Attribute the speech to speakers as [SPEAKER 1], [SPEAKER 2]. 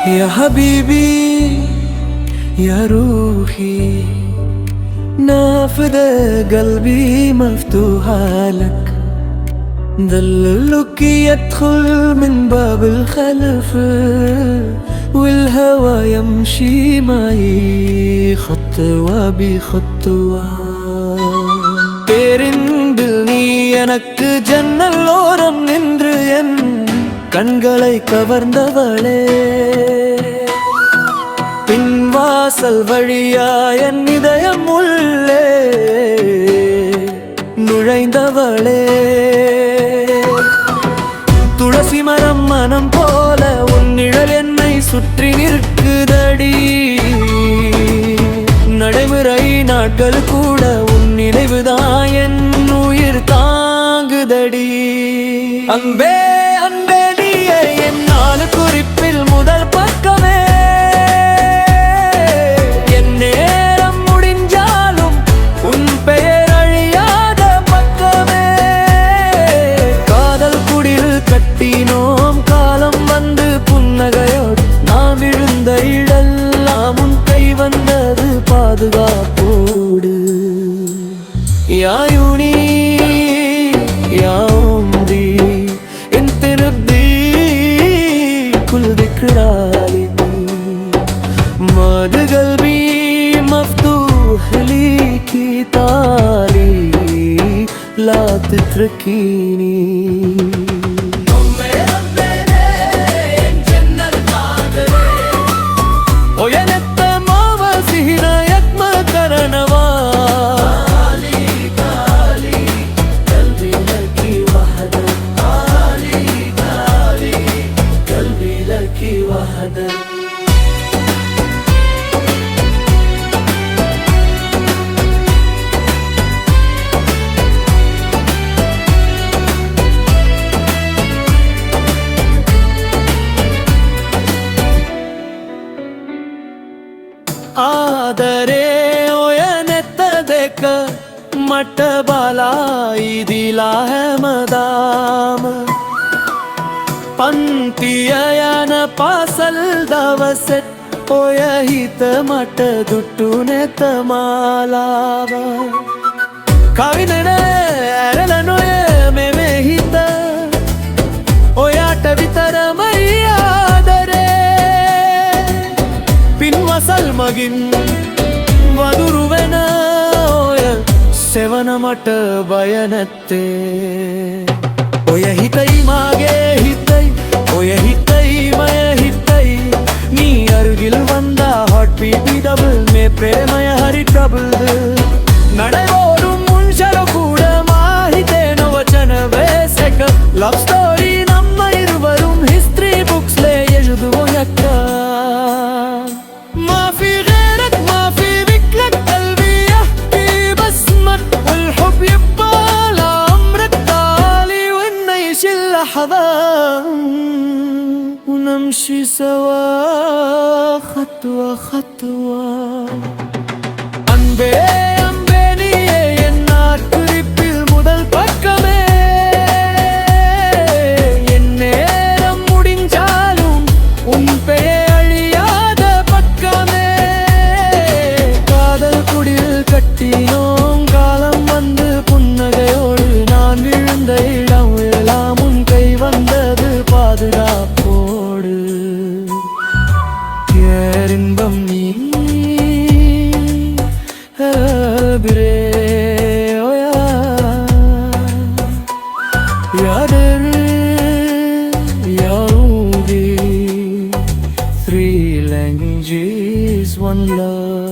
[SPEAKER 1] يا حبيبي يا روحي، نافذة قلبي مفتوحة لك، دللك يدخل من باب الخلف، والهوى يمشي معي خطوة بخطوة. பேரின்பில் நீ எனக்கு ஜன்னலோரம் நின்று என் கண்களை கவர்ந்தவளே, பின்வாசல் வழியா என் இதயம் உள்ளே நுழைந்தவளே. துளசி மரம் மனம் போல உன் நிழல் என்னை சுற்றி நிற்குதடி, நடைமுறை நாட்கள் கூட உன் நினைவுதான் என் உயிர் தாங்குதடி. அன்பே அன்பே நீயே என் நாலு குறிப்பில் முதல் பக்கமே, என் நேரம் முடிஞ்சாலும் உன் பெயர் அழியாத பக்கமே. காதல் குடில் கட்டினோம் காலம் வந்து புன்னகையோடு, நாம் விழுந்த இடெல்லாம் உன் கை வந்தது பாதுகாப்போடு. யாயுனி யாம்தி انت نبضي كل ذكرى لي، ماد قلبي مفتوح ليكي طالي لا تتركيني. ಆದರೆ ಒಯನೆತ್ತದೇಕ ಮಟ್ಟ ಬಾಲಾ ಇದಿಲಾ ಮದಾಮ ಪಂಕ್ತಿಯನ ಪಾಸಲ್ ದವಸೆಟ್ ಒಯಹಿತ ಮಟ್ಟ ದುಟ್ಟು ನೆತ್ತ ಮಾಲಾವ ಕವಿನಡ ಎರಳನೊಯ ಮೇಹಿತ ಒಯಾಟ ವಿತರ ಮೈಯಾದರೆ පින්වසල් මගින් වදුරුවෙන ඔය සෙවන මට බය නැත්තේ. ඔය හිතයි මාගේ හිතයි, ඔය හිතයි මය හිතයි, நீ அருகில் வந்தா ஹாட் பீட் டபுள், மே பிரேமய ஹரி ட்ரபிள். நடைவோடும் முன்ஷர கூட மாಹಿತೇನೋ ವಚನವೇ ಸೆಕ, ಲವ್ ಸ್ಟೋರಿ ನಮ್ಮ ಇರುವரும் ಹಿಸ್ಟ್ರಿ ಬುಕ್ಸ್ಲೆ ಎಜುದುವೋ ಯಕ್ಕ. ما في غيرك ما في ذكرك قلبي يحكي بسمك، والحب يبقى لعمرك تعالي ونعيش اللحظة ونمشي سوا خطوة خطوة. அன்பே அன்பே நீயே என் நாட்குறிப்பில் முதல் பக்கமே, என் நேரம் முடிஞ்சாலும் உன் பெயர் கட்டினோம் காலம் வந்து புன்னகையோடு, நான் விழுந்த இடம் எல்லாம் உன் கை வந்தது பாதுகாப்போடு. ஏரின்பம் நீ பிரே ஓயா யாதரு யாருதி, 3 languages 1 love.